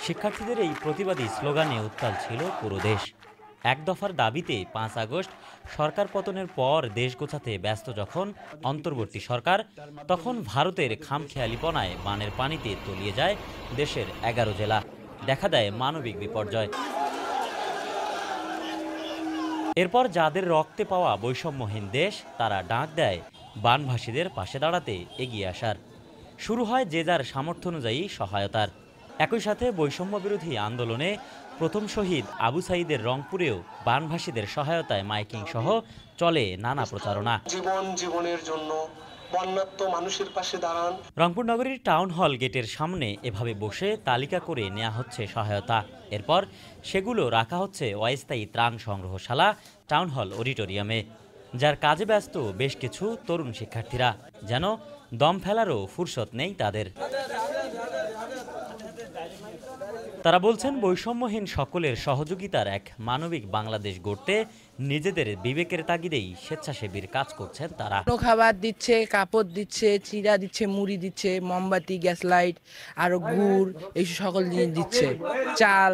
শিক্ষার্থীদের এই প্রতিবাদী স্লোগানে উত্তাল ছিল পুরো দেশ। এক দফার দাবিতে ৫ আগস্ট সরকার পতনের পর দেশ গোছাতে ব্যস্ত যখন অন্তর্বর্তী সরকার, তখন ভারতের খামখেয়ালিপনায় বানের পানিতে তলিয়ে যায় দেশের ১১ জেলা। দেখা দেয় মানবিক বিপর্যয়। এরপর যাদের রক্তে পাওয়া বৈষম্যহীন দেশ, তারা ডাক দেয় বানভাসীদের পাশে দাঁড়াতে এগিয়ে আসার। শুরু হয় যে যার সামর্থ্য অনুযায়ী সহায়তার। একই সাথে বৈষম্য বিরোধী আন্দোলনে প্রথম শহীদ আবু সাঈদের রংপুরেও বানভাসীদের সহায়তায় মাইকিং সহ চলে নানা প্রচারণা। জীবনের জন্য বন্যার্ত মানুষের পাশে দাঁড়ান। রংপুর নগরীর টাউন হল গেটের সামনে এভাবে বসে তালিকা করে নেওয়া হচ্ছে সহায়তা। এরপর সেগুলো রাখা হচ্ছে অস্থায়ী ত্রাণ সংগ্রহশালা টাউন হল অডিটোরিয়ামে, যার কাজে ব্যস্ত বেশ কিছু তরুণ শিক্ষার্থীরা। যেন দম ফেলারও ফুরসত নেই তাদের। তারা বলছেন, বৈষম্যহীন সকলের সহযোগিতার এক মানবিক বাংলাদেশ গড়তে নিজেদের বিবেকের তাগিদেই স্বেচ্ছাসেবীর কাজ করছেন তারা। খাবার দিচ্ছে, কাপড় দিচ্ছে, চিরা দিচ্ছে, মুড়ি দিচ্ছে, মোমবাতি, গ্যাস লাইট, আরো গুড়, এই সকল জিনিস দিচ্ছে, চাল।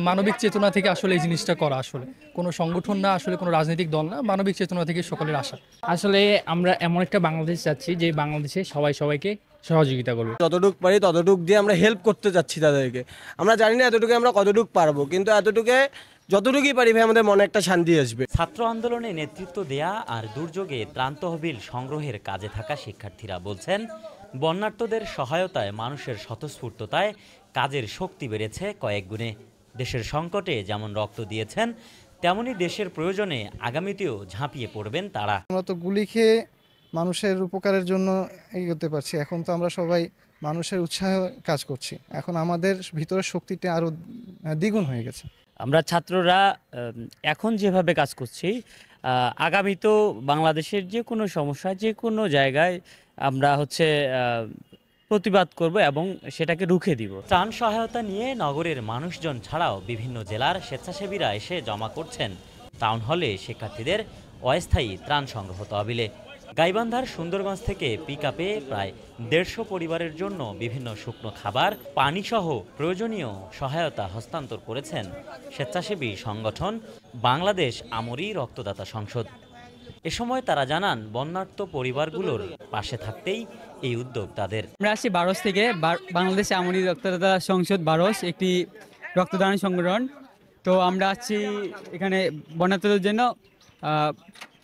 মানবিক চেতনা থেকে আসলে এই জিনিসটা করা, আসলে কোনো সংগঠন না, আসলে কোনো রাজনৈতিক দল না, মানবিক চেতনা থেকে সকলের আশা। আসলে আমরা এমন একটা বাংলাদেশ চাচ্ছি যে বাংলাদেশে সবাই সবাইকে সহযোগিতা করবে। যতটুকু পারি ততটুকু দিয়ে আমরা হেল্প করতে চাচ্ছি তাদেরকে। আমরা জানি না এতটুকু আমরা কতটুকু পারবো, কিন্তু এতটুকু যতটুকুই পারি ভাই আমাদের মনে একটা শান্তি আসবে। ছাত্র আন্দোলনে নেতৃত্ব দেয়া আর দুর্যোগে ত্রাণ তহবিল সংগ্রহের কাজে থাকা শিক্ষার্থীরা বলছেন, বন্যার্তদের সহায়তায় মানুষের স্বতঃস্ফূর্ততায় কাজের শক্তি বেড়েছে কয়েক গুণে। দেশের সংকটে যেমন রক্ত দিয়েছেন, তেমনি দেশের প্রয়োজনে আগামীতেও ঝাঁপিয়ে পড়বেন তারা। আমরা তো গুলি খেয়ে মানুষের উপকারের জন্য এগোতে পারছি, এখন তো আমরা সবাই মানুষের উৎসাহে কাজ করছি। এখন আমাদের ভিতরের শক্তিটা আরো দ্বিগুণ হয়ে গেছে। আমরা ছাত্ররা এখন যেভাবে কাজ করছি, আগামীতেও বাংলাদেশের যে কোনো সমস্যা, যে কোনো জায়গায় আমরা প্রতিবাদ করব এবং সেটাকে রুখে দিব। ত্রাণ সহায়তা নিয়ে নগরের মানুষজন ছাড়াও বিভিন্ন জেলার স্বেচ্ছাসেবীরা এসে জমা করছেন টাউন হলে শিক্ষার্থীদের অস্থায়ী ত্রাণ সংগ্রহ তহবিলে। গাইবান্ধার সুন্দরগঞ্জ থেকে পিকআপে প্রায় ১৫০ পরিবারের জন্য বিভিন্ন শুকনো খাবার, পানিসহ প্রয়োজনীয় সহায়তা হস্তান্তর করেছেন স্বেচ্ছাসেবী সংগঠন বাংলাদেশ আমরি রক্তদাতা সংসদ। এ সময় তারা জানান, বন্যার্ত পরিবারগুলোর পাশে থাকতেই এই উদ্যোগ তাদের। আমরা আসছি বারোস থেকে, বাংলাদেশ আমরি রক্তদাতা সংসদ বারোস একটি রক্তদান সংগঠন। তো আমরা আসছি এখানে বন্যার্তদের জন্য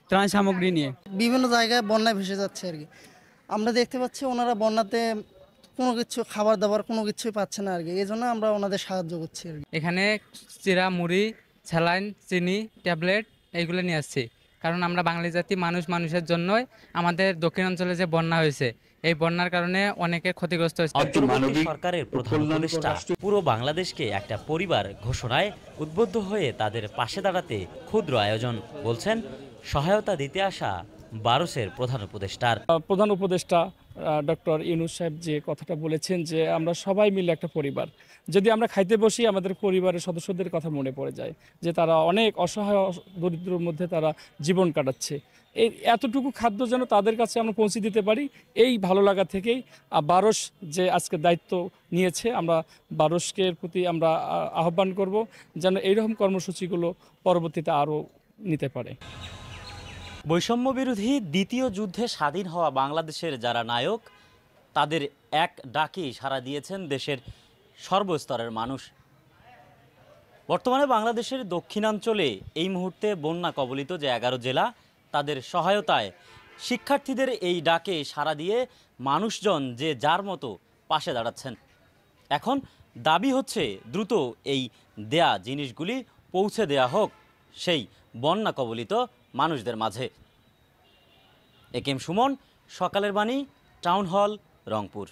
ত্রাণ সামগ্রী নিয়ে। বিভিন্ন জায়গায় বন্যায় ভেসে যাচ্ছে আর কি। আমরা দেখতে পাচ্ছি ওনারা বন্যাতে কোনো কিছু খাবার দাবার কোনো কিছুই পাচ্ছে না আর কি। এই জন্য আমরা ওনাদের সাহায্য করছি আর কি। এখানে চিরা, মুড়ি, স্যালাইন, চিনি, ট্যাবলেট এইগুলো নিয়ে আসছি, কারণ আমরা বাঙালি জাতি মানুষের জন্যই আমাদের দক্ষিণ অঞ্চলে যে বন্যা হয়েছে, এই বন্যার কারণে অনেকে ক্ষতিগ্রস্ত হয়েছে। অন্তর্বর্তী সরকারের প্রধান উপদেষ্টা পুরো বাংলাদেশকে একটা পরিবার ঘোষণায় উদ্বুদ্ধ হয়ে তাদের পাশে দাঁড়াতে ক্ষুদ্র আয়োজন। বলছেন সহায়তা দিতে আসা বারোসের প্রধান উপদেষ্টা ডক্টর ইউনূস সাহেব যে কথাটা বলেছেন যে আমরা সবাই মিলে একটা পরিবার। যদি আমরা খাইতে বসি, আমাদের পরিবারের সদস্যদের কথা মনে পড়ে যায় যে তারা অনেক অসহায় দরিদ্রের মধ্যে তারা জীবন কাটাচ্ছে। এই এতটুকু খাদ্য যেন তাদের কাছে আমরা পৌঁছে দিতে পারি, এই ভালো লাগা থেকেই বারোস যে আজকে দায়িত্ব নিয়েছে, আমরা বারোসকে প্রতি আমরা আহ্বান করব যেন এইরকম কর্মসূচিগুলো পরবর্তীতে আরও নিতে পারে। বৈষম্য বিরোধী দ্বিতীয় যুদ্ধে স্বাধীন হওয়া বাংলাদেশের যারা নায়ক, তাদের এক ডাকেই সাড়া দিয়েছেন দেশের সর্বস্তরের মানুষ। বর্তমানে বাংলাদেশের দক্ষিণাঞ্চলে এই মুহূর্তে বন্যা কবলিত যে ১১ জেলা, তাদের সহায়তায় শিক্ষার্থীদের এই ডাকে সাড়া দিয়ে মানুষজন যে যার মতো পাশে দাঁড়াচ্ছেন। এখন দাবি হচ্ছে দ্রুত এই দেয়া জিনিসগুলি পৌঁছে দেয়া হোক সেই বন্যা কবলিত মানুষদের মাঝে। একেএম সুমন, সকালের বাণী, টাউন হল, রংপুর।